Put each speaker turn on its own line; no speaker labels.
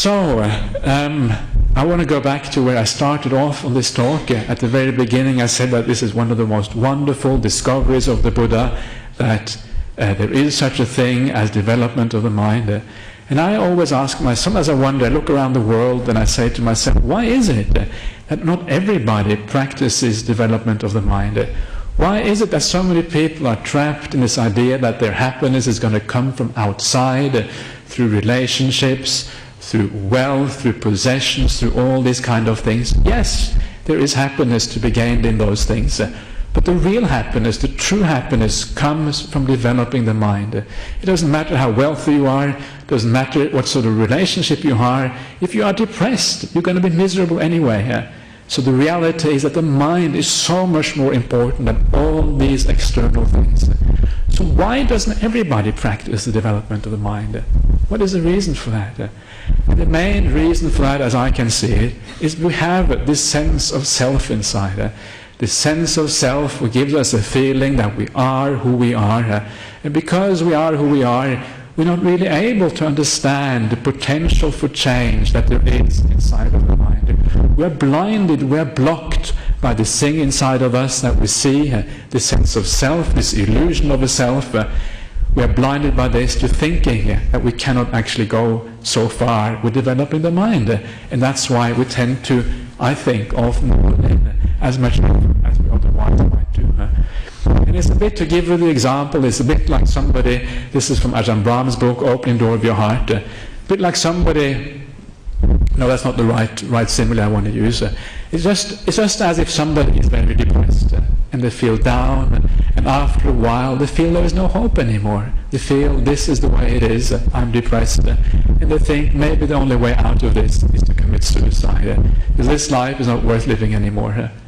So, I want to go back to where I started off on this talk. At the very beginning I said that this is one of the most wonderful discoveries of the Buddha, that there is such a thing as development of the mind. And I always ask myself, sometimes I wonder, I look around the world and I say to myself, why is it that not everybody practices development of the mind? Why is it that so many people are trapped in this idea that their happiness is going to come from outside, through relationships, through wealth, through possessions, through all these kind of things? Yes, there is happiness to be gained in those things. But the real happiness, the true happiness, comes from developing the mind. It doesn't matter how wealthy you are, it doesn't matter what sort of relationship you are. If you are depressed, you're going to be miserable anyway. So the reality is that the mind is so much more important than all these external things. So why doesn't everybody practice the development of the mind? What is the reason for that? And the main reason for that, as I can see it, is we have this sense of self inside. The sense of self gives us a feeling that we are who we are. And because we are who we are, we're not really able to understand the potential for change that there is inside of the mind. We're blinded, we're blocked by this thing inside of us that we see, this sense of self, this illusion of a self. We're blinded by this to thinking that we cannot actually go so far with developing the mind. And that's why we tend to, I think, often put in as much as we otherwise might do. And it's a bit, to give you the example, it's a bit like somebody, this is from Ajahn Brahmali's book, Opening Door of Your Heart, a bit like somebody, no, that's not the right simile I want to use. It's just as if somebody is very depressed and they feel down, and after a while they feel there is no hope anymore. They feel this is the way it is, I'm depressed, and they think maybe the only way out of this is to commit suicide, because this life is not worth living anymore.